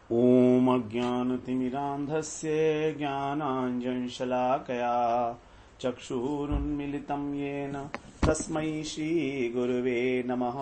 ॐ अज्ञानतिमिरान्धस्य ज्ञानाञ्जनशलाकया चक्षुरुन्मिलितं येन तस्मै श्रीगुरुवे नमः।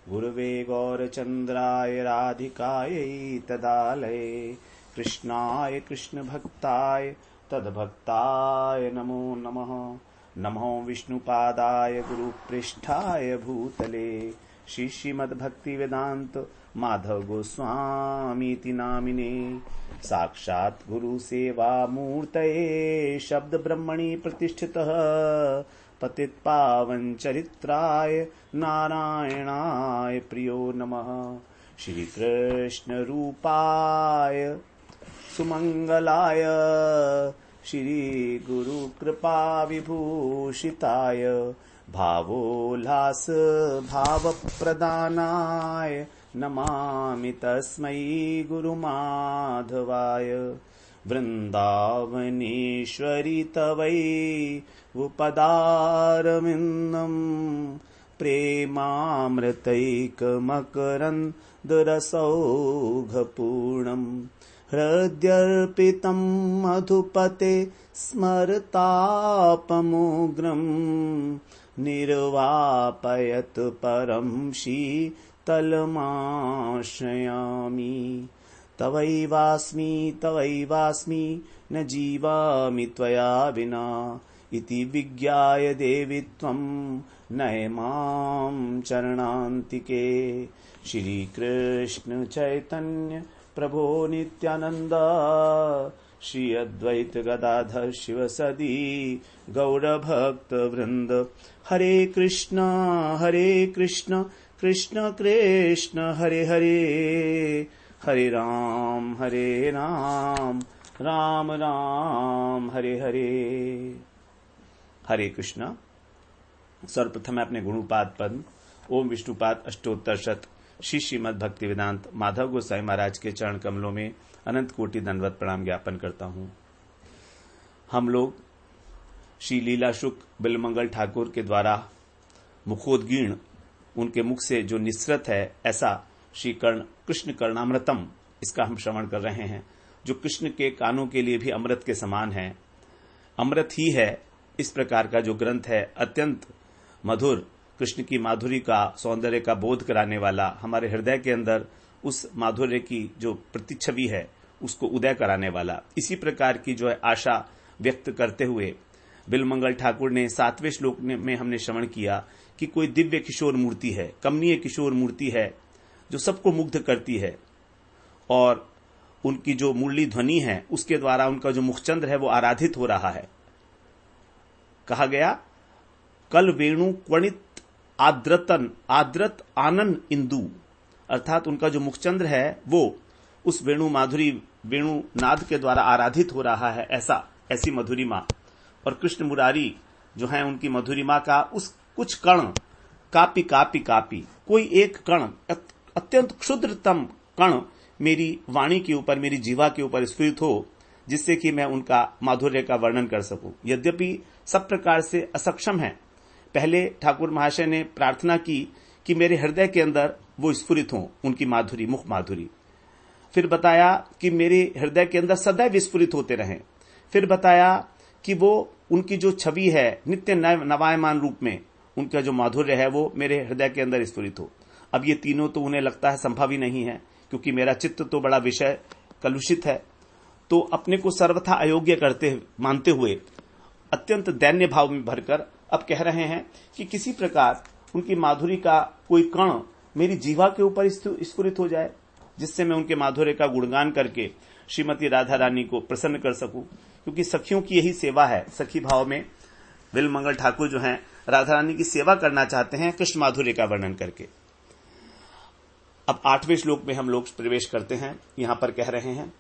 गुरुवे गौरचन्द्राय राधिकायै तदालये कृष्णाय कृष्णभक्ताय तद्भक्ताय नमो नमः। नमो विष्णुपादाय गुरुपृष्ठाय भूतले श्रीमद्भक्तिवेदान्त माधव गोस्वामीति नामिने साक्षात् गुरु सेवा मूर्तये शब्द ब्रह्मणि प्रतिष्ठितः पतित पावन चरित्राय नारायणाय प्रियो नमः। श्री कृष्ण रूपाय सुमंगलाय श्री गुरु कृपा विभूषिताय भावोल्लास भाव प्रदानाय नमामि तस्मै गुरुमाधवाय। वृन्दावनेश्वरि तवै उपदारविन्दं प्रेमामृतैकमकरन्दरसौघपूर्णं हृद्यर्पितं मधुपते स्मरतापमुग्रं निर्वापयत परं शीतलमाश्रयामि। तवैवास्मि न जीवामि त्वया विना इति विज्ञाय देवि त्वं नय मां चरणान्तिके। श्री कृष्ण चैतन्य प्रभो नित्यानंद श्री अद्वैत गदाधर शिवसदी गौरभक्त वृंद। हरे कृष्ण कृष्ण कृष्ण हरे हरे, हरे राम राम राम हरे हरे। हरे कृष्ण। सर्वप्रथम मैं अपने गुणुपाद पद्म ओम विष्णुपाद अष्टोत्तर शत श्रीमद् भक्ति वेदांत माधव गोसाई महाराज के चरण कमलों में अनंत कोटि दंडवत प्रणाम ज्ञापन करता हूं। हम लोग श्री लीला शुक बिलमंगल ठाकुर के द्वारा मुखोद्गीर्ण, उनके मुख से जो निसृत है ऐसा श्री कृष्ण कर्णामृतम, इसका हम श्रवण कर रहे हैं, जो कृष्ण के कानों के लिए भी अमृत के समान है, अमृत ही है। इस प्रकार का जो ग्रंथ है, अत्यंत मधुर, कृष्ण की माधुरी का, सौंदर्य का बोध कराने वाला, हमारे हृदय के अंदर उस माधुर्य की जो प्रतिच्छवि है उसको उदय कराने वाला। इसी प्रकार की जो है आशा व्यक्त करते हुए बिलमंगल ठाकुर ने 7वें श्लोक में हमने श्रवण किया कि कोई दिव्य किशोर मूर्ति है, कमनीय किशोर मूर्ति है जो सबको मुग्ध करती है, और उनकी जो मुरली ध्वनि है उसके द्वारा उनका जो मुखचंद्र है वो आराधित हो रहा है। कहा गया कल वेणु क्वणित आद्रत आनन इंदु, अर्थात उनका जो मुखचंद्र है वो उस वेणु माधुरी, वेणु नाद के द्वारा आराधित हो रहा है, ऐसी मधुरिमा। और कृष्ण मुरारी जो है उनकी मधुरिमा का उस कुछ कण, कापी कापी कापी, कोई एक कण, अत्यंत क्षुद्रतम कण मेरी वाणी के ऊपर, मेरी जीवा के ऊपर स्फुरित हो, जिससे कि मैं उनका माधुर्य का वर्णन कर सकूं। यद्यपि सब प्रकार से असक्षम है। पहले ठाकुर महाशय ने प्रार्थना की कि मेरे हृदय के अंदर वो स्फुरित हो, उनकी माधुरी, मुख माधुरी। फिर बताया कि मेरे हृदय के अंदर सदैव स्फुरित होते रहें। फिर बताया कि वो उनकी जो छवि है नित्य नवायमान रूप में, उनका जो माधुर्य है वो मेरे हृदय के अंदर स्फुरित हो। अब ये तीनों तो उन्हें लगता है संभव ही नहीं है, क्योंकि मेरा चित्त तो बड़ा विषय कलुषित है। तो अपने को सर्वथा अयोग्य मानते हुए अत्यंत दैन्य भाव में भरकर अब कह रहे हैं कि किसी प्रकार उनकी माधुरी का कोई कण मेरी जीवा के ऊपर स्फुरित हो जाए, जिससे मैं उनके माधुर्य का गुणगान करके श्रीमती राधा रानी को प्रसन्न कर सकूं। क्योंकि सखियों की यही सेवा है। सखी भाव में बिलमंगल ठाकुर जो हैं राधा रानी की सेवा करना चाहते हैं कृष्ण माधुर्य का वर्णन करके। अब 8वें श्लोक में हम लोग प्रवेश करते हैं। यहां पर कह रहे हैं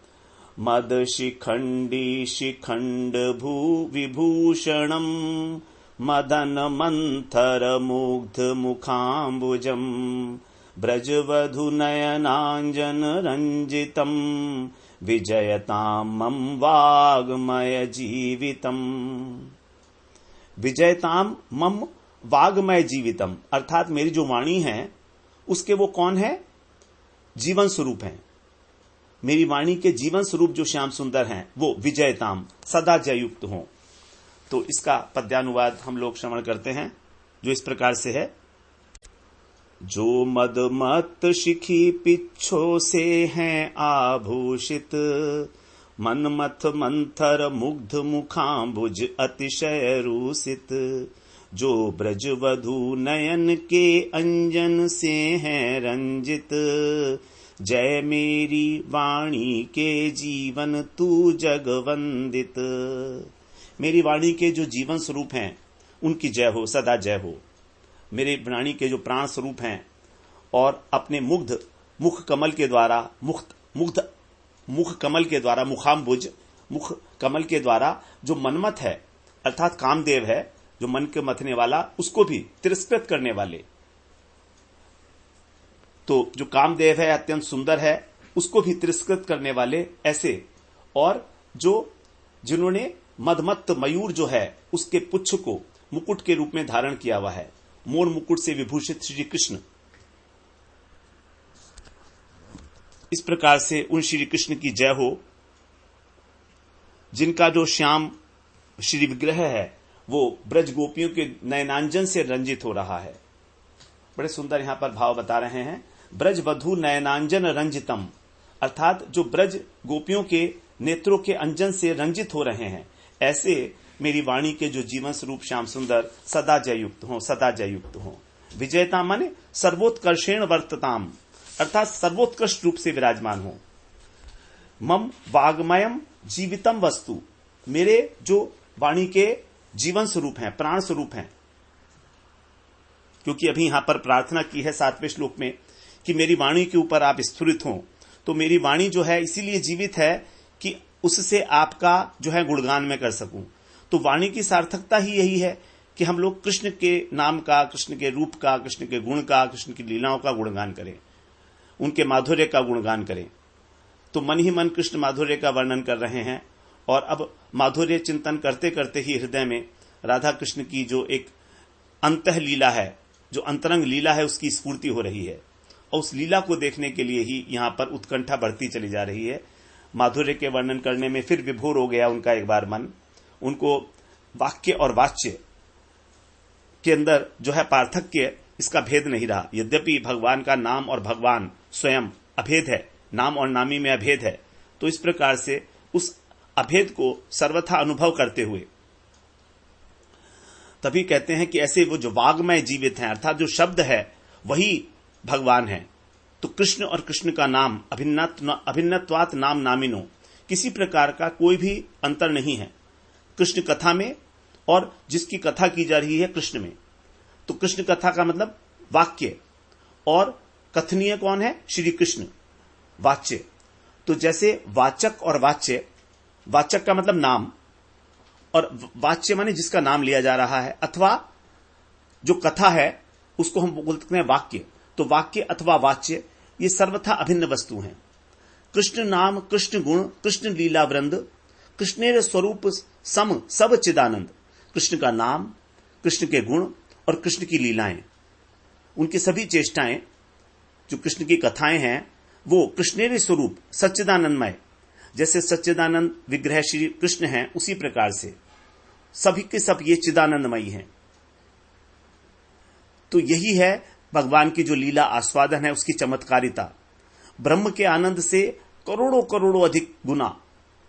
मद शिखंडी शिखंड भू विभूषणम मदन मंथर मुग्ध मुखाम्बुजम ब्रजवधु नयनांजन रंजितम विजयताम मम वाग्मय जीवितम। विजयताम मम वाग्मय जीवितम, अर्थात मेरी जो वाणी है उसके वो कौन है? जीवन स्वरूप है। मेरी वाणी के जीवन स्वरूप जो श्याम सुंदर हैं वो विजयताम सदा जययुक्त हों। तो इसका पद्यानुवाद हम लोग श्रवण करते हैं, जो इस प्रकार से है। जो मद मत शिखी पिच्छो से हैं आभूषित, मनमथ मंथर मुग्ध मुखांबुज अतिशय रूसित, जो ब्रज वधु नयन के अंजन से हैं रंजित, जय मेरी वाणी के जीवन तू जगवंदित। मेरी वाणी के जो जीवन स्वरूप हैं उनकी जय हो, सदा जय हो। मेरे वाणी के जो प्राण स्वरूप हैं और अपने मुग्ध मुख कमल के द्वारा मुख कमल के द्वारा मुखाम्बुज मुख कमल के द्वारा जो मनमथ है अर्थात कामदेव है, जो मन के मथने वाला, उसको भी तिरस्कृत करने वाले। तो जो कामदेव है अत्यंत सुंदर है, उसको भी तिरस्कृत करने वाले ऐसे, और जो जिन्होंने मदमत्त मयूर जो है उसके पुच्छ को मुकुट के रूप में धारण किया हुआ है, मोर मुकुट से विभूषित श्री कृष्ण। इस प्रकार से उन श्री कृष्ण की जय हो, जिनका जो श्याम श्री विग्रह है वो ब्रज गोपियों के नयनांजन से रंजित हो रहा है। बड़े सुंदर यहां पर भाव बता रहे हैं। ब्रज वधु नयनांजन रंजितम, अर्थात जो ब्रज गोपियों के नेत्रों के अंजन से रंजित हो रहे हैं, ऐसे मेरी वाणी के जो जीवन स्वरूप श्याम सुंदर सदा जययुक्त हो, सदा जययुक्त हो। विजयता माने सर्वोत्कर्षेण वर्तताम, अर्थात सर्वोत्कृष्ट रूप से विराजमान हो। मम वाग्मयम जीवितम वस्तु, मेरे जो वाणी के जीवन स्वरूप हैं, प्राण स्वरूप हैं। क्योंकि अभी यहां पर प्रार्थना की है 7वें श्लोक में कि मेरी वाणी के ऊपर आप स्फुरित हों, तो मेरी वाणी जो है इसीलिए जीवित है कि उससे आपका जो है गुणगान मैं कर सकूं। तो वाणी की सार्थकता ही यही है कि हम लोग कृष्ण के नाम का, कृष्ण के रूप का, कृष्ण के गुण का, कृष्ण की लीलाओं का गुणगान करें, उनके माधुर्य का गुणगान करें। तो मन ही मन कृष्ण माधुर्य का वर्णन कर रहे हैं, और अब माधुर्य चिंतन करते करते ही हृदय में राधा कृष्ण की जो एक अंतः लीला है, जो अंतरंग लीला है, उसकी स्फूर्ति हो रही है, और उस लीला को देखने के लिए ही यहां पर उत्कंठा बढ़ती चली जा रही है। माधुर्य के वर्णन करने में फिर विभोर हो गया उनका एक बार मन। उनको वाक्य और वाच्य के अंदर जो है पार्थक्य, इसका भेद नहीं रहा। यद्यपि भगवान का नाम और भगवान स्वयं अभेद है, नाम और नामी में अभेद है, तो इस प्रकार से उस अभेद को सर्वथा अनुभव करते हुए तभी कहते हैं कि ऐसे वो जो वाग्मय जीवित हैं, अर्थात जो शब्द है वही भगवान है। तो कृष्ण और कृष्ण का नाम अभिन्नत्वात् नाम नामिनो, किसी प्रकार का कोई भी अंतर नहीं है कृष्ण कथा में, और जिसकी कथा की जा रही है कृष्ण में। तो कृष्ण कथा का मतलब वाक्य, और कथनीय कौन है? श्री कृष्ण। वाच्य, तो जैसे वाचक और वाच्य, वाचक का मतलब नाम, और वाच्य माने जिसका नाम लिया जा रहा है, अथवा जो कथा है उसको हम बोलते हैं वाक्य। तो वाक्य अथवा वाच्य ये सर्वथा अभिन्न वस्तु हैं। कृष्ण नाम, कृष्ण गुण, कृष्ण लीला वृंद, कृष्णेर स्वरूप सम सब चिदानंद। कृष्ण का नाम, कृष्ण के गुण और कृष्ण की लीलाएं, उनकी सभी चेष्टाएं, जो कृष्ण की कथाएं हैं, वो कृष्णेर स्वरूप सच्चिदानंदमय, जैसे सच्चिदानंद विग्रह श्री कृष्ण हैं, उसी प्रकार से सभी के सब ये चिदानंदमयी हैं। तो यही है भगवान की जो लीला आस्वादन है, उसकी चमत्कारिता। ब्रह्म के आनंद से करोड़ों करोड़ों अधिक गुना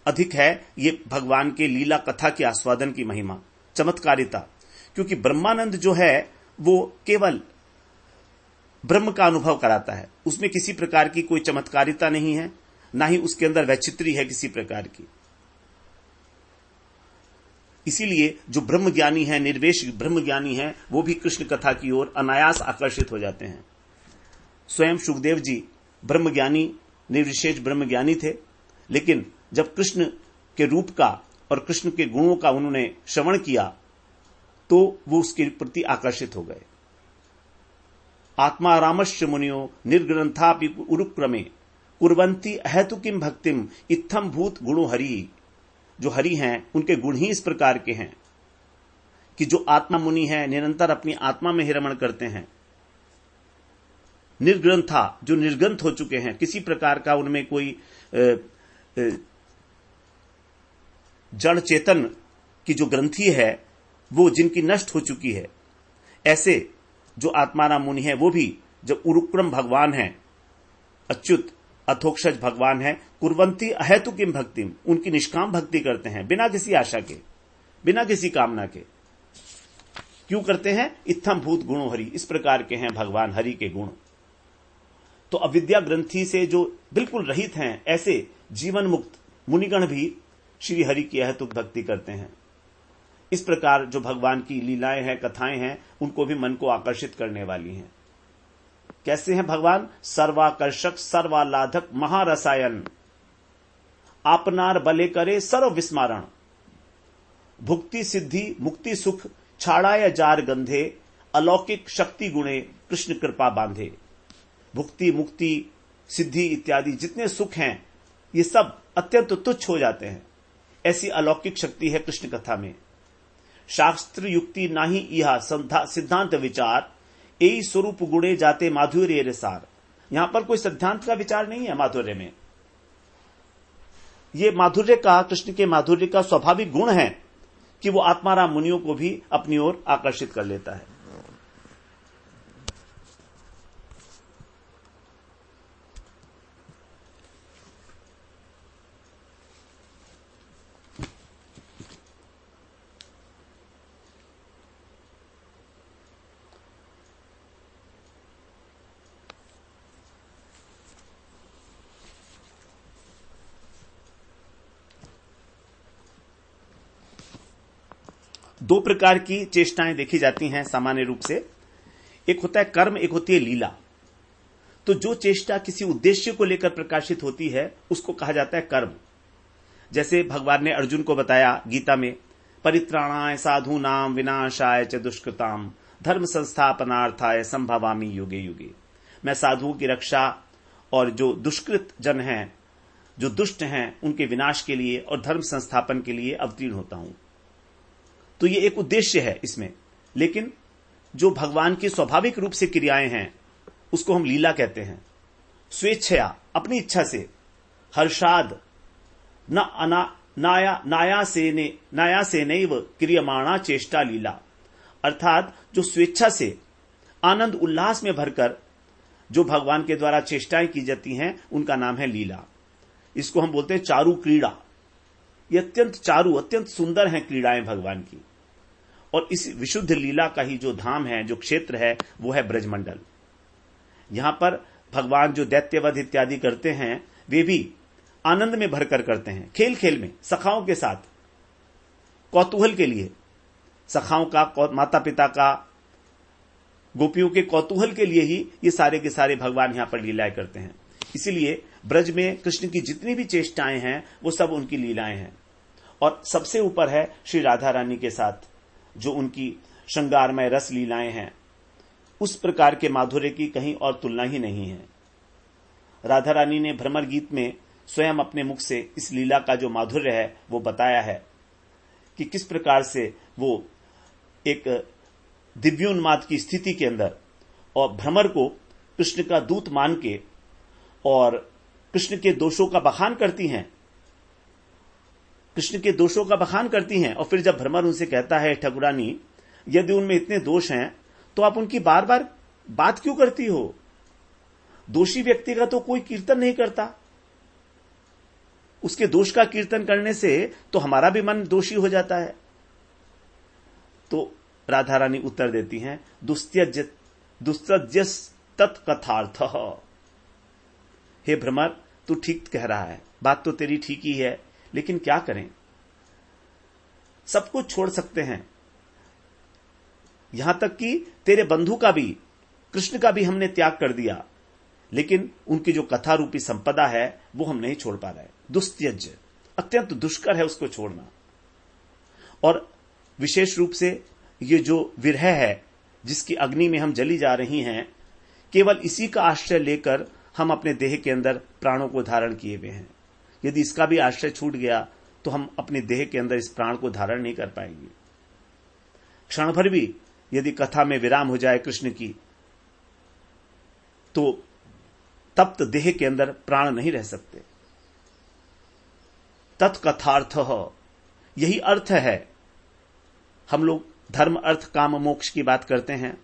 अधिक है ये भगवान के लीला कथा के आस्वादन की महिमा, चमत्कारिता। क्योंकि ब्रह्मानंद जो है वो केवल ब्रह्म का अनुभव कराता है, उसमें किसी प्रकार की कोई चमत्कारिता नहीं है, ना ही उसके अंदर वैचित्री है किसी प्रकार की। इसीलिए जो ब्रह्म ज्ञानी है, निर्वेश ब्रह्म ज्ञानी है, वो भी कृष्ण कथा की ओर अनायास आकर्षित हो जाते हैं। स्वयं सुखदेव जी ब्रह्म ज्ञानी, निर्विशेष ब्रह्म ज्ञानी थे, लेकिन जब कृष्ण के रूप का और कृष्ण के गुणों का उन्होंने श्रवण किया तो वो उसके प्रति आकर्षित हो गए। आत्मा रामश्च मुनियो निर्ग्रंथापि उरुक्रमे कुर्वन्ति अहेतु किम भक्तिम इत्थम भूत गुणो हरि। जो हरि हैं उनके गुण ही इस प्रकार के हैं कि जो आत्मा मुनि है, निरंतर अपनी आत्मा में ही रमण करते हैं, निर्ग्रंथा, जो निर्ग्रंथ हो चुके हैं, किसी प्रकार का उनमें कोई जड़ चेतन की जो ग्रंथि है वो जिनकी नष्ट हो चुकी है, ऐसे जो आत्माराम मुनि है वो भी जब उरुक्रम भगवान है, अच्युत अथोक्षज भगवान है, कुर्वंती अहेतु किम भक्तिम, उनकी निष्काम भक्ति करते हैं बिना किसी आशा के, बिना किसी कामना के। क्यों करते हैं? इत्थम भूत गुणो हरि, इस प्रकार के हैं भगवान हरि के गुण। तो अविद्या ग्रंथि से जो बिल्कुल रहित हैं, ऐसे जीवन मुक्त मुनिगण भी श्री हरि की अहेतुक भक्ति करते हैं। इस प्रकार जो भगवान की लीलाएं हैं, कथाएं हैं, उनको भी मन को आकर्षित करने वाली हैं। कैसे हैं भगवान? सर्वाकर्षक सर्वालाधक महारसायन, आपनार बले करे सर्व विस्मारण, भुक्ति सिद्धि मुक्ति सुख छाड़ाय जार गंधे, अलौकिक शक्ति गुणे कृष्ण कृपा बांधे। भुक्ति मुक्ति सिद्धि इत्यादि जितने सुख हैं ये सब अत्यंत तुच्छ हो जाते हैं, ऐसी अलौकिक शक्ति है कृष्ण कथा में। शास्त्र युक्ति नाही यह सिद्धांत विचार, यही स्वरूप गुणे जाते माधुर्य रे सार। यहां पर कोई सिद्धांत का विचार नहीं है माधुर्य में। ये माधुर्य का, कृष्ण के माधुर्य का स्वाभाविक गुण है कि वो आत्माराम मुनियों को भी अपनी ओर आकर्षित कर लेता है। दो प्रकार की चेष्टाएं देखी जाती हैं सामान्य रूप से। एक होता है कर्म, एक होती है लीला। तो जो चेष्टा किसी उद्देश्य को लेकर प्रकाशित होती है उसको कहा जाता है कर्म। जैसे भगवान ने अर्जुन को बताया गीता में, परित्राणाय साधूनाम विनाशाय च दुष्कृताम धर्म संस्थापनार्थाय संभवामि युगे युगे। मैं साधुओं की रक्षा और जो दुष्कृत जन हैं, जो दुष्ट हैं, उनके विनाश के लिए और धर्म संस्थापन के लिए अवतीर्ण होता हूं। तो ये एक उद्देश्य है इसमें। लेकिन जो भगवान की स्वाभाविक रूप से क्रियाएं हैं उसको हम लीला कहते हैं। स्वेच्छया, अपनी इच्छा से, हर्षाद नाया से नैव क्रियमाणा चेष्टा लीला, अर्थात जो स्वेच्छा से आनंद उल्लास में भरकर जो भगवान के द्वारा चेष्टाएं की जाती हैं उनका नाम है लीला। इसको हम बोलते हैं चारु क्रीड़ा। ये अत्यंत चारु, अत्यंत सुंदर हैं क्रीड़ाएं भगवान की। और इस विशुद्ध लीला का ही जो धाम है, जो क्षेत्र है, वो है ब्रजमंडल। यहां पर भगवान जो दैत्यवध इत्यादि करते हैं वे भी आनंद में भरकर करते हैं, खेल खेल में, सखाओं के साथ, कौतूहल के लिए। सखाओं का, माता पिता का, गोपियों के कौतूहल के लिए ही ये सारे के सारे भगवान यहां पर लीलाएं करते हैं। इसीलिए ब्रज में कृष्ण की जितनी भी चेष्टाएं हैं वो सब उनकी लीलाएं हैं। और सबसे ऊपर है श्री राधा रानी के साथ जो उनकी श्रृंगारमय रस लीलाएं हैं। उस प्रकार के माधुर्य की कहीं और तुलना ही नहीं है। राधा रानी ने भ्रमर गीत में स्वयं अपने मुख से इस लीला का जो माधुर्य है वो बताया है कि किस प्रकार से वो एक दिव्योन्माद की स्थिति के अंदर और भ्रमर को कृष्ण का दूत मान के और कृष्ण के दोषों का बखान करती हैं, कृष्ण के दोषों का बखान करती हैं। और फिर जब भ्रमर उनसे कहता है, ठकुरानी यदि उनमें इतने दोष हैं तो आप उनकी बार बार बात क्यों करती हो? दोषी व्यक्ति का तो कोई कीर्तन नहीं करता, उसके दोष का कीर्तन करने से तो हमारा भी मन दोषी हो जाता है। तो राधा रानी उत्तर देती हैं, दुस्तज्य तत्कथार्थ। हे भ्रमर, तू ठीक कह रहा है, बात तो तेरी ठीक ही है, लेकिन क्या करें, सब कुछ छोड़ सकते हैं, यहां तक कि तेरे बंधु का भी, कृष्ण का भी हमने त्याग कर दिया, लेकिन उनकी जो कथा रूपी संपदा है वो हम नहीं छोड़ पा रहे। दुस्त्यज्य, अत्यंत दुष्कर है उसको छोड़ना। और विशेष रूप से ये जो विरह है जिसकी अग्नि में हम जली जा रही हैं, केवल इसी का आश्रय लेकर हम अपने देह के अंदर प्राणों को धारण किए हुए हैं। यदि इसका भी आश्रय छूट गया तो हम अपने देह के अंदर इस प्राण को धारण नहीं कर पाएंगे। क्षण भर भी यदि कथा में विराम हो जाए कृष्ण की, तो तप्त देह के अंदर प्राण नहीं रह सकते। तत्कथार्थ यही अर्थ है। हम लोग धर्म अर्थ काम मोक्ष की बात करते हैं,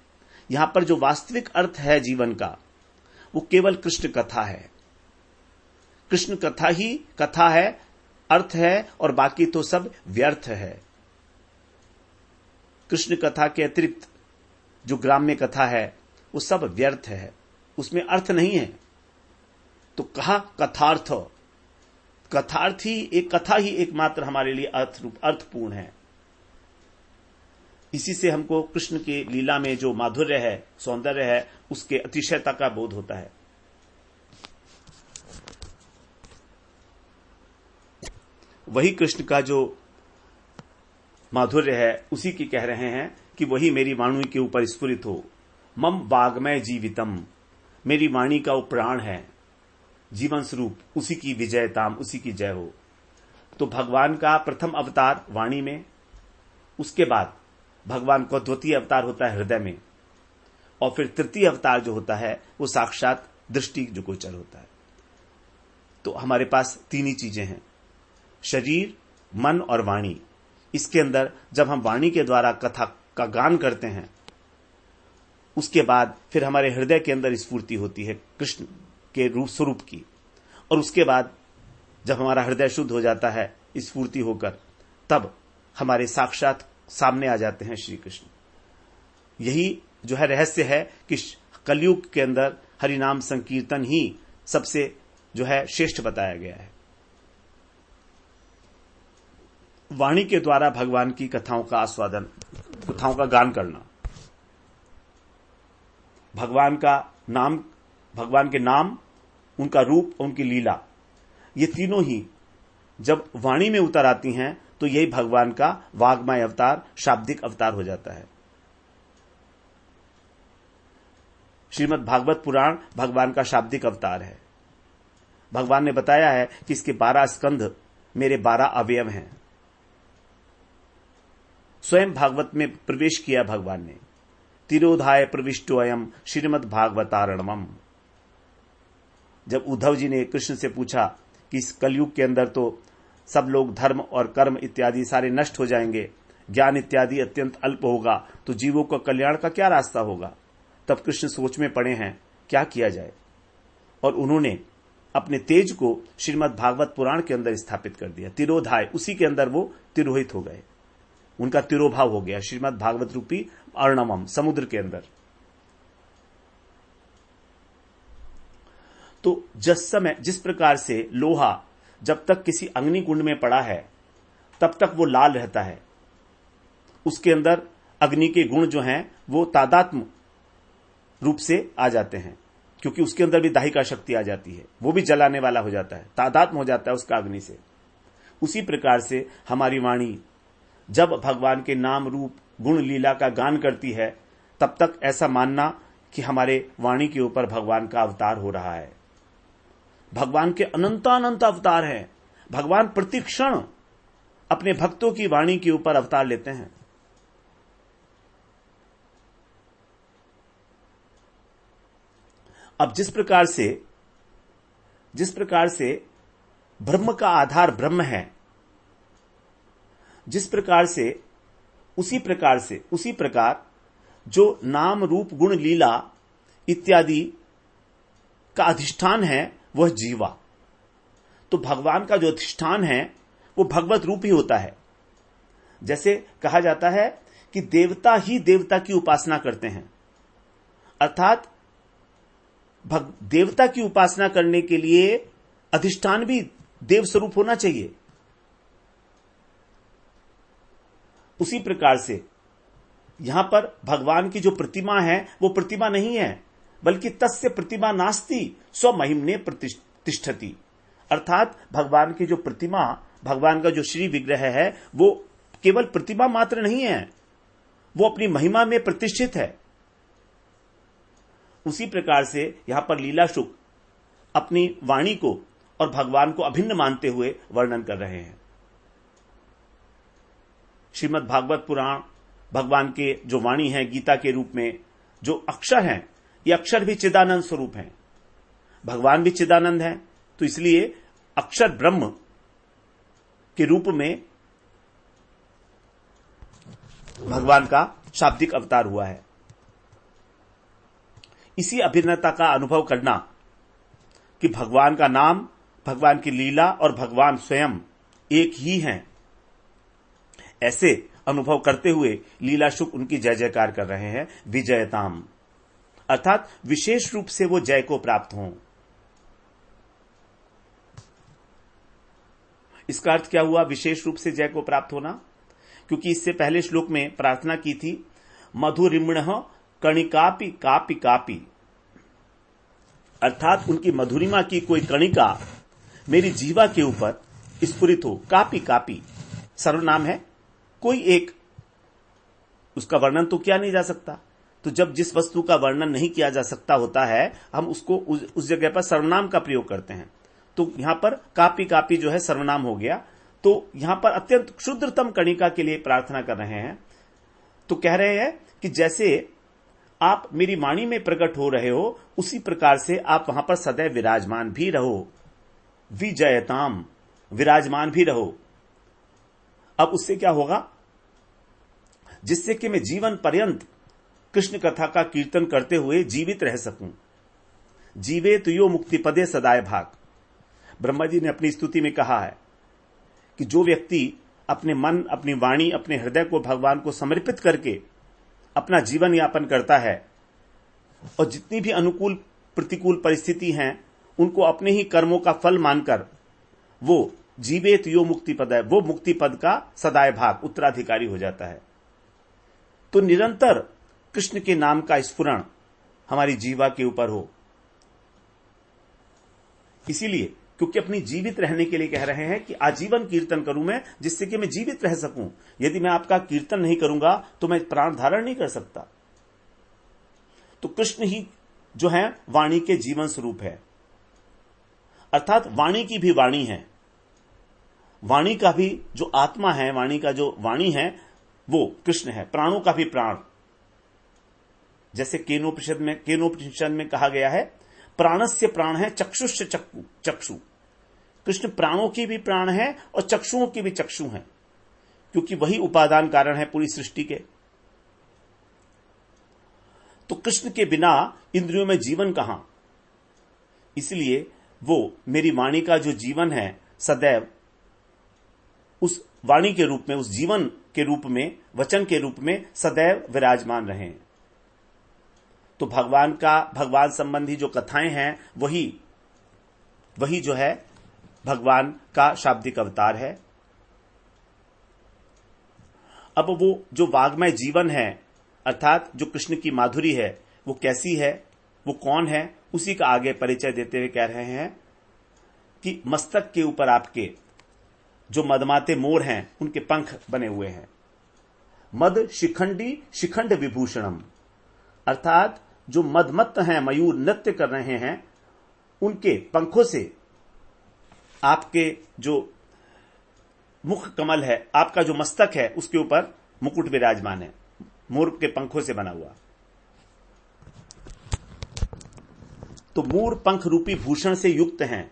यहां पर जो वास्तविक अर्थ है जीवन का वो केवल कृष्ण कथा है। कृष्ण कथा ही कथा है, अर्थ है, और बाकी तो सब व्यर्थ है। कृष्ण कथा के अतिरिक्त जो ग्राम्य कथा है वो सब व्यर्थ है, उसमें अर्थ नहीं है। तो कहा कथार्थ, कथार्थ ही एक कथा ही एकमात्र हमारे लिए अर्थपूर्ण है। इसी से हमको कृष्ण की लीला में जो माधुर्य है, सौंदर्य है, उसके अतिशयता का बोध होता है। वही कृष्ण का जो माधुर्य है उसी की कह रहे हैं कि वही मेरी वाणी के ऊपर स्फुरित हो। मम वाग्मय जीवितम, मेरी वाणी का वो प्राण है, जीवन स्वरूप, उसी की विजयताम, उसी की जय हो। तो भगवान का प्रथम अवतार वाणी में, उसके बाद भगवान का द्वितीय अवतार होता है हृदय में, और फिर तृतीय अवतार जो होता है वो साक्षात दृष्टि जो गोचर होता है। तो हमारे पास तीन ही चीजें हैं, शरीर, मन और वाणी। इसके अंदर जब हम वाणी के द्वारा कथा का गान करते हैं, उसके बाद फिर हमारे हृदय के अंदर स्फूर्ति होती है कृष्ण के रूप स्वरूप की, और उसके बाद जब हमारा हृदय शुद्ध हो जाता है स्फूर्ति होकर, तब हमारे साक्षात सामने आ जाते हैं श्री कृष्ण। यही जो है रहस्य है कि कलयुग के अंदर हरिनाम संकीर्तन ही सबसे जो है श्रेष्ठ बताया गया है। वाणी के द्वारा भगवान की कथाओं का आस्वादन, कथाओं का गान करना, भगवान का नाम, भगवान के नाम, उनका रूप, उनकी लीला, ये तीनों ही जब वाणी में उतर आती हैं तो यही भगवान का वाग्मय अवतार, शाब्दिक अवतार हो जाता है। श्रीमद् भागवत पुराण भगवान का शाब्दिक अवतार है। भगवान ने बताया है कि इसके 12 स्कंध मेरे 12 अवयव हैं। स्वयं भागवत में प्रवेश किया भगवान ने। तिरोधाय प्रविष्टोयम श्रीमद् भागवतारणमम। जब उद्धव जी ने कृष्ण से पूछा कि इस कलयुग के अंदर तो सब लोग धर्म और कर्म इत्यादि सारे नष्ट हो जाएंगे, ज्ञान इत्यादि अत्यंत अल्प होगा, तो जीवों का कल्याण का क्या रास्ता होगा, तब कृष्ण सोच में पड़े हैं क्या किया जाए, और उन्होंने अपने तेज को श्रीमद् भागवत पुराण के अंदर स्थापित कर दिया। तिरोधाय, उसी के अंदर वो तिरोहित हो गए, उनका तिरोभाव हो गया श्रीमद् भागवत रूपी अर्णवम, समुद्र के अंदर। तो जिस प्रकार से लोहा जब तक किसी अग्नि कुंड में पड़ा है तब तक वो लाल रहता है, उसके अंदर अग्नि के गुण जो हैं वो तादात्म्य रूप से आ जाते हैं, क्योंकि उसके अंदर भी दाहिका शक्ति आ जाती है, वो भी जलाने वाला हो जाता है, तादात्म्य हो जाता है उसका अग्नि से। उसी प्रकार से हमारी वाणी जब भगवान के नाम रूप गुण लीला का गान करती है, तब तक ऐसा मानना कि हमारे वाणी के ऊपर भगवान का अवतार हो रहा है। भगवान के अनंत अवतार हैं। भगवान प्रतिक्षण अपने भक्तों की वाणी के ऊपर अवतार लेते हैं। अब जिस प्रकार से ब्रह्म का आधार ब्रह्म है, जिस प्रकार से उसी प्रकार जो नाम रूप गुण लीला इत्यादि का अधिष्ठान है वह जीवा। तो भगवान का जो अधिष्ठान है वो भगवत रूप ही होता है। जैसे कहा जाता है कि देवता ही देवता की उपासना करते हैं, अर्थात देवता की उपासना करने के लिए अधिष्ठान भी देव स्वरूप होना चाहिए। उसी प्रकार से यहां पर भगवान की जो प्रतिमा है वो प्रतिमा नहीं है, बल्कि तस्य प्रतिमा नास्ति स्वमहिम्ने प्रतिष्ठति। अर्थात भगवान की जो प्रतिमा, भगवान का जो श्री विग्रह है वो केवल प्रतिमा मात्र नहीं है, वो अपनी महिमा में प्रतिष्ठित है। उसी प्रकार से यहां पर लीला शुक अपनी वाणी को और भगवान को अभिन्न मानते हुए वर्णन कर रहे हैं। श्रीमद् भागवत पुराण भगवान के जो वाणी है गीता के रूप में, जो अक्षर हैं, ये अक्षर भी चिदानंद स्वरूप हैं, भगवान भी चिदानंद हैं, तो इसलिए अक्षर ब्रह्म के रूप में भगवान का शाब्दिक अवतार हुआ है। इसी अभिन्नता का अनुभव करना कि भगवान का नाम, भगवान की लीला और भगवान स्वयं एक ही हैं, ऐसे अनुभव करते हुए लीला शुक उनकी जय जयकार कर रहे हैं। विजयताम अर्थात विशेष रूप से वो जय को प्राप्त हों। इसका अर्थ क्या हुआ विशेष रूप से जय को प्राप्त होना? क्योंकि इससे पहले श्लोक में प्रार्थना की थी मधुरिमण कणिकापि कापि कापि, अर्थात उनकी मधुरिमा की कोई कणिका मेरी जीवा के ऊपर स्फुरित हो। कापि कापि सर्वनाम है, कोई एक, उसका वर्णन तो किया नहीं जा सकता। तो जब जिस वस्तु का वर्णन नहीं किया जा सकता होता है, हम उसको उस जगह पर सर्वनाम का प्रयोग करते हैं। तो यहां पर कापी कापी जो है सर्वनाम हो गया। तो यहां पर अत्यंत क्षुद्रतम कणिका के लिए प्रार्थना कर रहे हैं। तो कह रहे हैं कि जैसे आप मेरी वाणी में प्रकट हो रहे हो, उसी प्रकार से आप वहां पर सदैव विराजमान भी रहो। विजयताम, विराजमान भी रहो। अब उससे क्या होगा? जिससे कि मैं जीवन पर्यंत कृष्ण कथा का कीर्तन करते हुए जीवित रह सकूं। जीवे तुयो मुक्ति पदे सदाय भाग। ब्रह्मा जी ने अपनी स्तुति में कहा है कि जो व्यक्ति अपने मन, अपनी वाणी, अपने हृदय को भगवान को समर्पित करके अपना जीवन यापन करता है और जितनी भी अनुकूल प्रतिकूल परिस्थिति हैं उनको अपने ही कर्मों का फल मानकर वो जीवेत यो मुक्ति पद है, वो मुक्ति पद का सदाय भाग उत्तराधिकारी हो जाता है। तो निरंतर कृष्ण के नाम का स्फुरण हमारी जीवा के ऊपर हो। इसीलिए क्योंकि अपनी जीवित रहने के लिए कह रहे हैं कि आजीवन कीर्तन करूं मैं, जिससे कि मैं जीवित रह सकूं। यदि मैं आपका कीर्तन नहीं करूंगा तो मैं प्राण धारण नहीं कर सकता। तो कृष्ण ही जो है वाणी के जीवन स्वरूप है, अर्थात वाणी की भी वाणी है, वाणी का भी जो आत्मा है, वाणी का जो वाणी है वो कृष्ण है, प्राणों का भी प्राण। जैसे केनोपनिषद में कहा गया है प्राणस्य प्राण है चक्षुष चक्षु। कृष्ण प्राणों की भी प्राण है और चक्षुओं की भी चक्षु हैं, क्योंकि वही उपादान कारण है पूरी सृष्टि के। तो कृष्ण के बिना इंद्रियों में जीवन कहां? इसलिए वो मेरी वाणी का जो जीवन है सदैव उस वाणी के रूप में, उस जीवन के रूप में, वचन के रूप में सदैव विराजमान रहें। तो भगवान संबंधी जो कथाएं हैं वही जो है भगवान का शाब्दिक अवतार है। अब वो जो वाग्मय जीवन है, अर्थात जो कृष्ण की माधुरी है, वो कैसी है, वो कौन है, उसी का आगे परिचय देते हुए कह रहे हैं कि मस्तक के ऊपर आपके जो मदमाते मोर हैं उनके पंख बने हुए हैं। मद शिखंडी शिखंड विभूषणम, अर्थात जो मदमत्त हैं, मयूर नृत्य कर रहे हैं, उनके पंखों से आपके जो मुख कमल है, आपका जो मस्तक है, उसके ऊपर मुकुट विराजमान है, मोर के पंखों से बना हुआ। तो मोर पंख रूपी भूषण से युक्त हैं।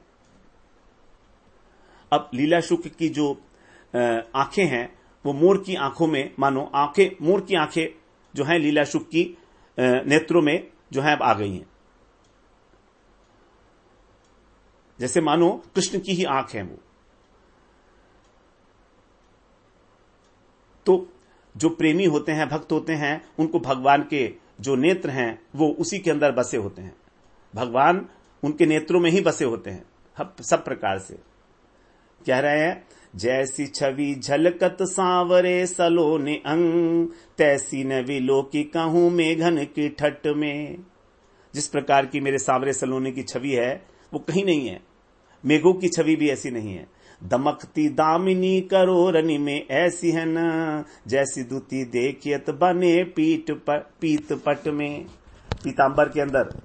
अब लीला शुक की जो आंखें हैं वो मोर की आंखों में, मानो आंखें, मोर की आंखें जो हैं लीला शुक की नेत्रों में जो है अब आ गई हैं, जैसे मानो कृष्ण की ही आंख है वो। तो जो प्रेमी होते हैं, भक्त होते हैं, उनको भगवान के जो नेत्र हैं वो उसी के अंदर बसे होते हैं, भगवान उनके नेत्रों में ही बसे होते हैं सब प्रकार से। कह रहे हैं जैसी छवि झलकत सांवरे सलोने अंग, तैसी न विलोकी कहूं मेघन की ठट में। जिस प्रकार की मेरे सांवरे सलोने की छवि है वो कहीं नहीं है, मेघों की छवि भी ऐसी नहीं है। दमकती दामिनी करोरनी में ऐसी है न, जैसी दूती देखियत बने पीत पट में। पीतांबर के अंदर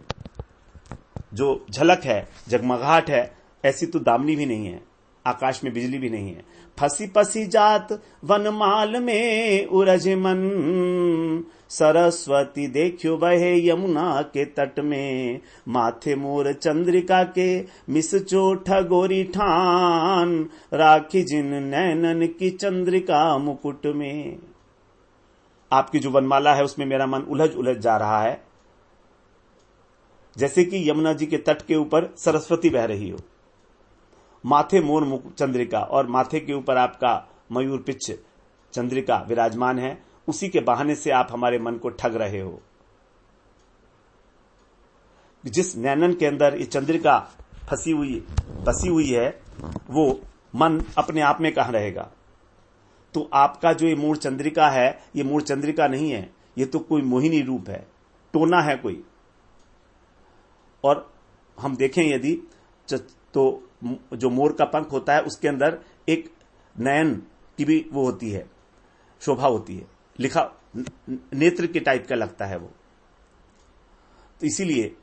जो झलक है, जगमगाहट है, ऐसी तो दामिनी भी नहीं है, आकाश में बिजली भी नहीं है। फसी पसी जात वनमाल में उरज मन, सरस्वती देखियो बहे यमुना के तट में, माथे मोर चंद्रिका के मिस चोठ गोरी ठान, राखी जिन नैनन की चंद्रिका मुकुट में। आपकी जो वनमाला है उसमें मेरा मन उलझ उलझ जा रहा है, जैसे कि यमुना जी के तट के ऊपर सरस्वती बह रही हो, माथे मोर चंद्रिका और माथे के ऊपर आपका मयूर पिच्छ चंद्रिका विराजमान है, उसी के बहाने से आप हमारे मन को ठग रहे हो। जिस नैनन के अंदर ये चंद्रिका बसी हुई है, वो मन अपने आप में कहां रहेगा। तो आपका जो ये मूल चंद्रिका है, ये मूल चंद्रिका नहीं है, ये तो कोई मोहिनी रूप है, टोना है कोई। और हम देखें यदि तो जो मोर का पंख होता है उसके अंदर एक नयन की भी वो होती है, शोभा होती है, लिखा नेत्र के टाइप का लगता है वो। तो इसीलिए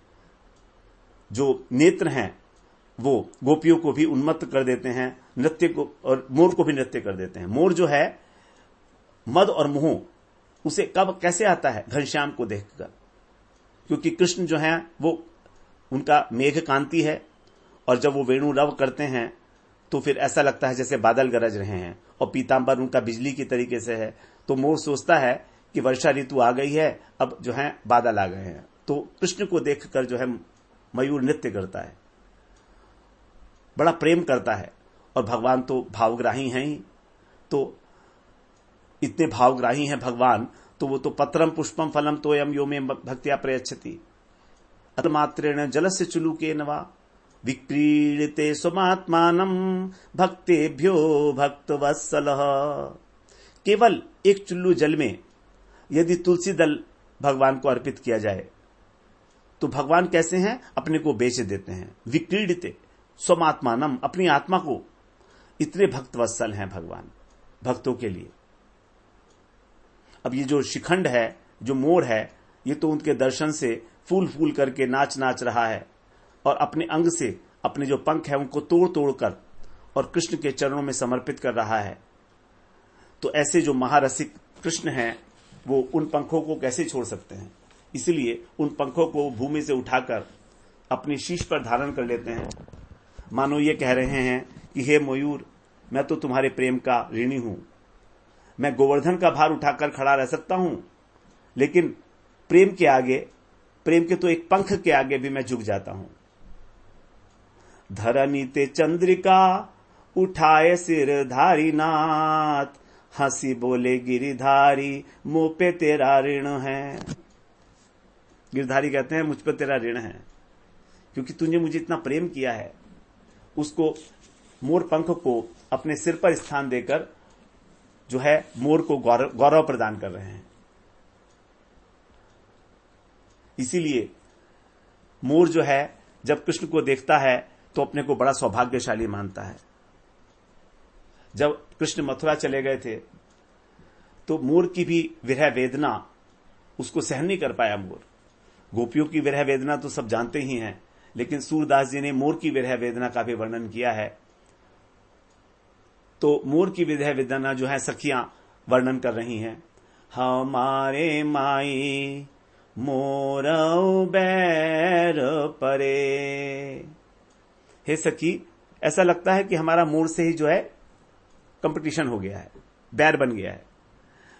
जो नेत्र हैं वो गोपियों को भी उन्मत्त कर देते हैं, नृत्य को, और मोर को भी नृत्य कर देते हैं। मोर जो है मद और मोह उसे कब कैसे आता है, घनश्याम को देखकर, क्योंकि कृष्ण जो है वो उनका मेघ कांति है, और जब वो वेणु रव करते हैं तो फिर ऐसा लगता है जैसे बादल गरज रहे हैं, और पीतांबर उनका बिजली की तरीके से है। तो मोर सोचता है कि वर्षा ऋतु आ गई है, अब जो है बादल आ गए हैं। तो कृष्ण को देखकर जो है मयूर नृत्य करता है, बड़ा प्रेम करता है। और भगवान तो भावग्राही हैं ही, तो इतने भावग्राही हैं भगवान, तो वो तो पत्रम पुष्पम फलम तोयम यो में भक्त्या प्रयच्छति, अतमात्रेण जलस्य चुलुके नवा, विक्रीडते स्वमात्मानम भक्तेभ्यो भक्तवत्सलः। केवल एक चुल्लू जल में यदि तुलसी दल भगवान को अर्पित किया जाए तो भगवान कैसे हैं, अपने को बेच देते हैं। विक्रीडते स्वमात्मानम, अपनी आत्मा को, इतने भक्तवत्सल हैं भगवान भक्तों के लिए। अब ये जो शिखंड है, जो मोर है, ये तो उनके दर्शन से फूल फूल करके नाच नाच रहा है, और अपने अंग से अपने जो पंख है उनको तोड़ तोड़ कर और कृष्ण के चरणों में समर्पित कर रहा है। तो ऐसे जो महारसिक कृष्ण हैं वो उन पंखों को कैसे छोड़ सकते हैं। इसलिए उन पंखों को भूमि से उठाकर अपनी शीश पर धारण कर लेते हैं, मानो ये कह रहे हैं कि हे मयूर, मैं तो तुम्हारे प्रेम का ऋणी हूं, मैं गोवर्धन का भार उठाकर खड़ा रह सकता हूं, लेकिन प्रेम के आगे, प्रेम के तो एक पंख के आगे भी मैं झुक जाता हूं। धरनी ते चंद्रिका उठाए सिर धारी नाथ, हंसी बोले गिरिधारी मुंह पे तेरा ऋण है। गिरधारी कहते हैं मुझ पर तेरा ऋण है, क्योंकि तूने मुझे इतना प्रेम किया है। उसको मोर पंख को अपने सिर पर स्थान देकर जो है मोर को गौरव प्रदान कर रहे हैं। इसीलिए मोर जो है जब कृष्ण को देखता है तो अपने को बड़ा सौभाग्यशाली मानता है। जब कृष्ण मथुरा चले गए थे तो मोर की भी विरह वेदना उसको सहन नहीं कर पाया मोर। गोपियों की विरह वेदना तो सब जानते ही हैं, लेकिन सूरदास जी ने मोर की विरह वेदना का भी वर्णन किया है। तो मोर की विरह वेदना जो है सखियां वर्णन कर रही हैं। हमारे माई मोर बैर परे, हे सखी, ऐसा लगता है कि हमारा मोर से ही जो है कंपटीशन हो गया है, बैर बन गया है।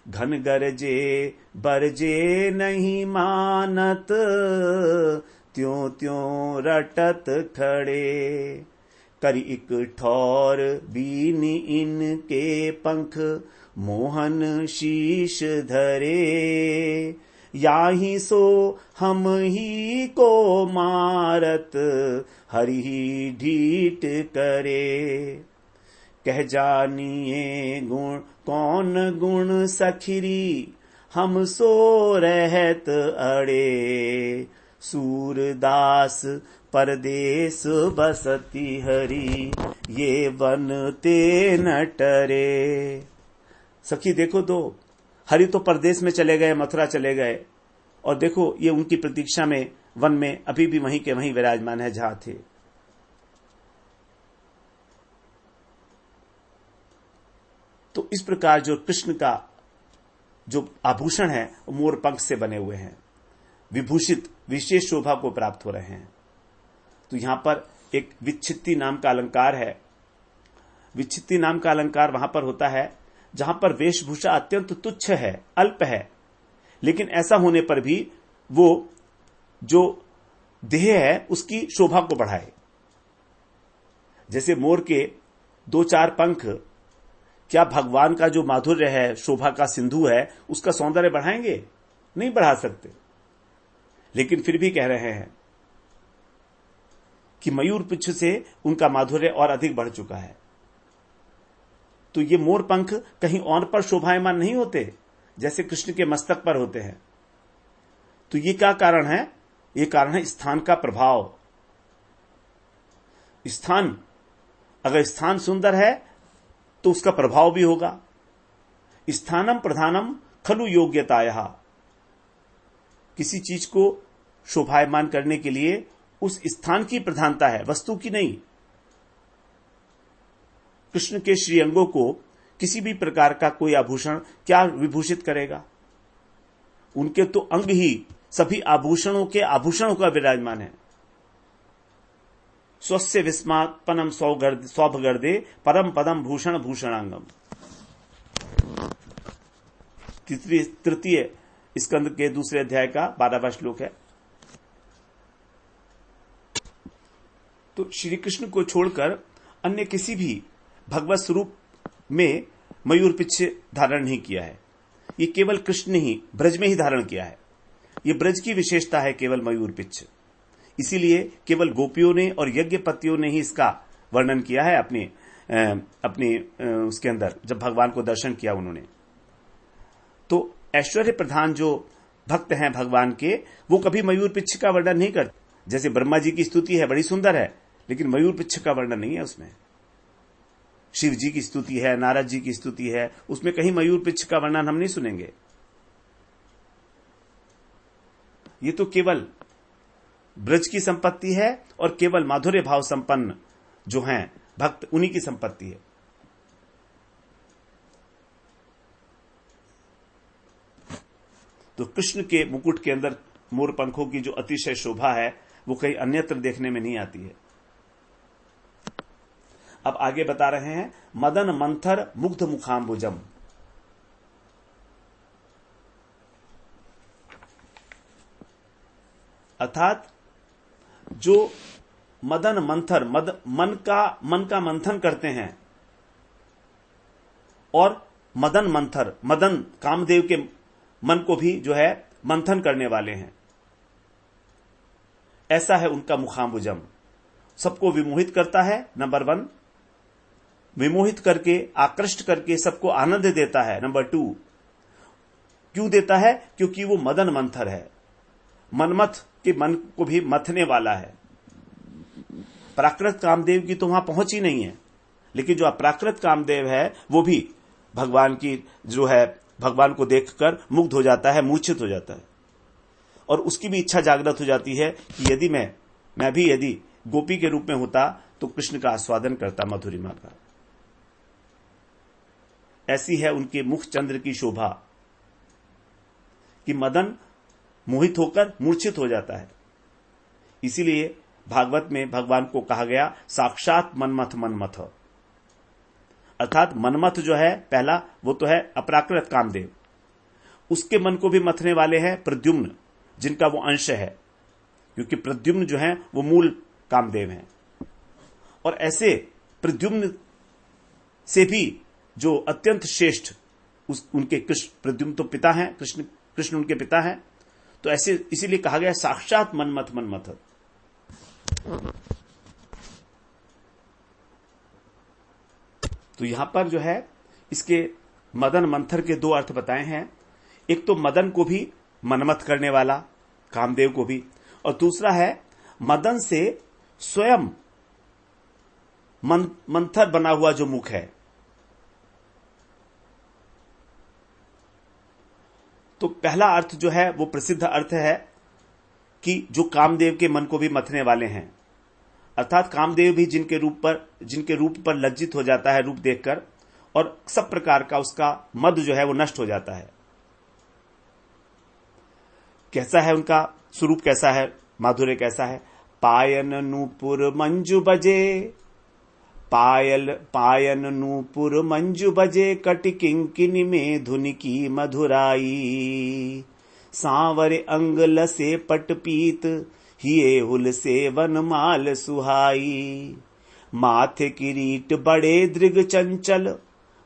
घन गरजे बरजे नहीं मानत, त्यों त्यों रटत खड़े, करी एक ठौर बीनी इनके पंख, मोहन शीश धरे, याही सो हम ही को मारत, हरि ही ढीठ करे। कह जानिए गुण कौन गुण सखिरी, हम सो रहत अड़े, सूरदास परदेस बसती हरी, ये बनते न टरे। सखी देखो तो हरि तो परदेश में चले गए, मथुरा चले गए, और देखो ये उनकी प्रतीक्षा में वन में अभी भी वहीं के वहीं विराजमान है जहां थे। तो इस प्रकार जो कृष्ण का जो आभूषण है वो मोर पंख से बने हुए हैं, विभूषित विशेष शोभा को प्राप्त हो रहे हैं। तो यहां पर एक विच्छित्ति नाम का अलंकार है। विच्छित्ति नाम का अलंकार वहां पर होता है जहां पर वेशभूषा अत्यंत तुच्छ है, अल्प है, लेकिन ऐसा होने पर भी वो जो देह है उसकी शोभा को बढ़ाए। जैसे मोर के 2-4 पंख क्या भगवान का जो माधुर्य है, शोभा का सिंधु है, उसका सौंदर्य बढ़ाएंगे? नहीं बढ़ा सकते। लेकिन फिर भी कह रहे हैं कि मयूर पुच्छ से उनका माधुर्य और अधिक बढ़ चुका है। तो ये मोर पंख कहीं और पर शोभायमान नहीं होते जैसे कृष्ण के मस्तक पर होते हैं। तो ये क्या कारण है? ये कारण है स्थान का प्रभाव। स्थान, अगर स्थान सुंदर है तो उसका प्रभाव भी होगा। स्थानम प्रधानम खलु योग्यताया। किसी चीज को शोभायमान करने के लिए उस स्थान की प्रधानता है, वस्तु की नहीं। कृष्ण के श्रीअंगों को किसी भी प्रकार का कोई आभूषण क्या विभूषित करेगा? उनके तो अंग ही सभी आभूषणों का विराजमान है। स्वस्य विस्मात्पनम सौभगर्दे परम पदम भूषण भूषणांगम। तृतीय स्कंद के दूसरे अध्याय का 12वां श्लोक है। तो श्री कृष्ण को छोड़कर अन्य किसी भी भगवत स्वरूप में मयूर पिच्छ धारण नहीं किया है। ये केवल कृष्ण ने ही ब्रज में ही धारण किया है। ये ब्रज की विशेषता है केवल मयूर पिच्छ। इसीलिए केवल गोपियों ने और यज्ञपतियों ने ही इसका वर्णन किया है अपने उसके अंदर, जब भगवान को दर्शन किया उन्होंने। तो ऐश्वर्य प्रधान जो भक्त हैं भगवान के, वो कभी मयूर पिच्छ का वर्णन नहीं करते। जैसे ब्रह्मा जी की स्तुति है, बड़ी सुंदर है, लेकिन मयूर पिच्छ का वर्णन नहीं है उसमें। शिव जी की स्तुति है, नारद जी की स्तुति है, उसमें कहीं मयूर पिच्छ का वर्णन हम नहीं सुनेंगे। ये तो केवल ब्रज की संपत्ति है और केवल माधुर्य भाव संपन्न जो हैं भक्त, उन्हीं की संपत्ति है। तो कृष्ण के मुकुट के अंदर मोर पंखों की जो अतिशय शोभा है वो कहीं अन्यत्र देखने में नहीं आती है। अब आगे बता रहे हैं, मदन मंथर मुग्ध मुखाम्बुजम। अर्थात जो मदन मंथर, मन का मंथन करते हैं, और मदन मंथर, मदन कामदेव के मन को भी जो है मंथन करने वाले हैं, ऐसा है उनका मुखाम्बुजम। सबको विमोहित करता है, नंबर 1, विमोहित करके आकृष्ट करके सबको आनंद देता है, नंबर 2। क्यों देता है? क्योंकि वो मदन मंथर है, मनमथ के मन को भी मथने वाला है। प्राकृत कामदेव की तो वहां पहुंच ही नहीं है, लेकिन जो अप्राकृत कामदेव है वो भी भगवान की जो है, भगवान को देखकर मुग्ध हो जाता है, मूर्छित हो जाता है, और उसकी भी इच्छा जागृत हो जाती है कि यदि मैं भी यदि गोपी के रूप में होता तो कृष्ण का आस्वादन करता, मधुरिमा का। ऐसी है उनके मुख चंद्र की शोभा कि मदन मोहित होकर मूर्छित हो जाता है। इसीलिए भागवत में भगवान को कहा गया साक्षात मनमथ। अर्थात मनमथ जो है पहला, वो तो है अप्राकृत कामदेव, उसके मन को भी मथने वाले हैं प्रद्युम्न, जिनका वो अंश है, क्योंकि प्रद्युम्न जो है वो मूल कामदेव हैं। और ऐसे प्रद्युम्न से भी जो अत्यंत श्रेष्ठ उनके कृष्ण, प्रद्युम्न तो पिता हैं, कृष्ण उनके पिता हैं, तो ऐसे इसीलिए कहा गया साक्षात मनमथ। तो यहां पर जो है इसके मदन मंथर के 2 अर्थ बताए हैं। एक तो मदन को भी मनमथ करने वाला, कामदेव को भी, और दूसरा है मदन से स्वयं मंथर बना हुआ जो मुख है। तो पहला अर्थ जो है वो प्रसिद्ध अर्थ है कि जो कामदेव के मन को भी मथने वाले हैं, अर्थात कामदेव भी जिनके रूप पर लज्जित हो जाता है रूप देखकर, और सब प्रकार का उसका मद जो है वो नष्ट हो जाता है। कैसा है उनका स्वरूप, कैसा है, माधुर्य कैसा है। पायन नूपुर मंजू बजे, पायन नूपुर मंजू बजे, कटि किंकिनी में धुन की मधुराई। सांवर अंग लसे पटपीत, हिये हुल से वनमाल सुहाई। माथे किरीट बड़े दृग चंचल,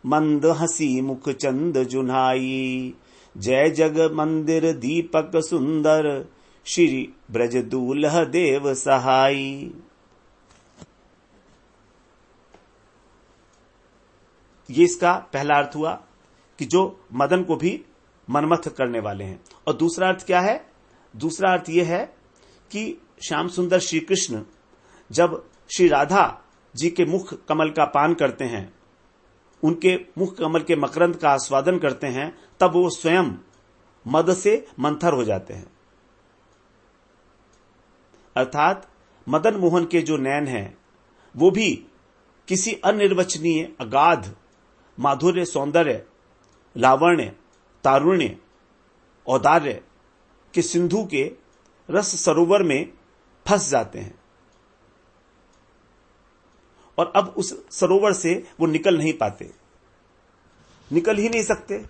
मंद हसी मुख चंद जुन्हाई। जय जग मंदिर दीपक सुंदर, श्री ब्रज दूल्ह देव सहाई। ये इसका पहला अर्थ हुआ कि जो मदन को भी मनमथ करने वाले हैं। और दूसरा अर्थ क्या है? दूसरा अर्थ यह है कि श्याम सुंदर श्री कृष्ण जब श्री राधा जी के मुख कमल का पान करते हैं, उनके मुख कमल के मकरंद का आस्वादन करते हैं, तब वो स्वयं मद से मंथर हो जाते हैं। अर्थात मदन मोहन के जो नयन हैं वो भी किसी अनिर्वचनीय अगाध माधुर्य, सौंदर्य, लावण्य, तारुण्य, औदार्य के सिंधु के रस सरोवर में फंस जाते हैं और अब उस सरोवर से वो निकल नहीं पाते, निकल ही नहीं सकते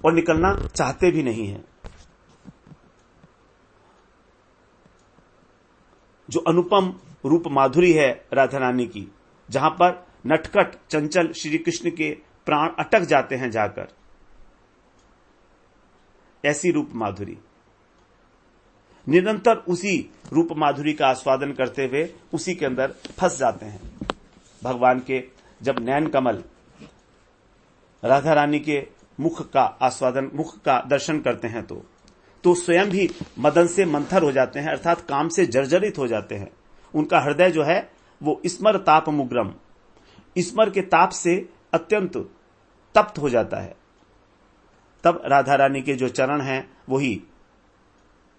और निकलना चाहते भी नहीं हैं। जो अनुपम रूप माधुरी है राधा रानी की, जहां पर नटखट चंचल श्री कृष्ण के प्राण अटक जाते हैं जाकर, ऐसी रूप माधुरी, निरंतर उसी रूप माधुरी का आस्वादन करते हुए उसी के अंदर फंस जाते हैं। भगवान के जब नयन कमल राधा रानी के मुख का आस्वादन, मुख का दर्शन करते हैं तो स्वयं भी मदन से मंथर हो जाते हैं, अर्थात काम से जर्जरित हो जाते हैं। उनका हृदय जो है वो स्मर ताप मुग्रम, स्मर के ताप से अत्यंत तप्त हो जाता है। तब राधा रानी के जो चरण हैं वही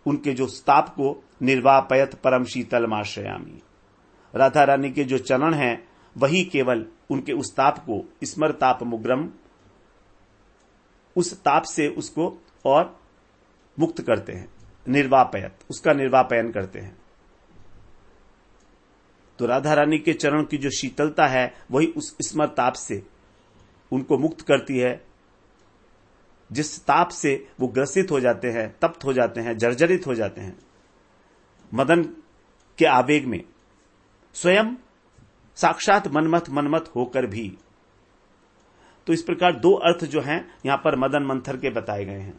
उनके जो ताप को निर्वापयत परम शीतल माश्रयामी, राधा रानी के जो चरण हैं वही केवल उनके उस ताप को, स्मर ताप मुग्रम, उस ताप से उसको और मुक्त करते हैं, निर्वापयत, उसका निर्वापयन करते हैं। तो राधा रानी के चरण की जो शीतलता है वही उस स्मर ताप से उनको मुक्त करती है, जिस ताप से वो ग्रसित हो जाते हैं, तप्त हो जाते हैं, जर्जरित हो जाते हैं मदन के आवेग में, स्वयं साक्षात मनमथ होकर भी। तो इस प्रकार दो अर्थ जो हैं यहां पर मदन मंथर के बताए गए हैं।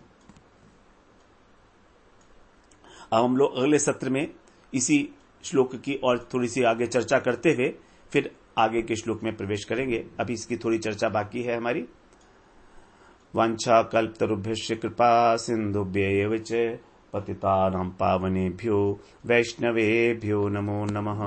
अब हम लोग अगले सत्र में इसी श्लोक की और थोड़ी सी आगे चर्चा करते हुए फिर आगे के श्लोक में प्रवेश करेंगे। अभी इसकी थोड़ी चर्चा बाकी है हमारी। वांछा कल्पतरुभ्यश्च कृपा सिंधुभ्यैव च पतितानां पावनेभ्यो वैष्णवेभ्यो नमो नमः।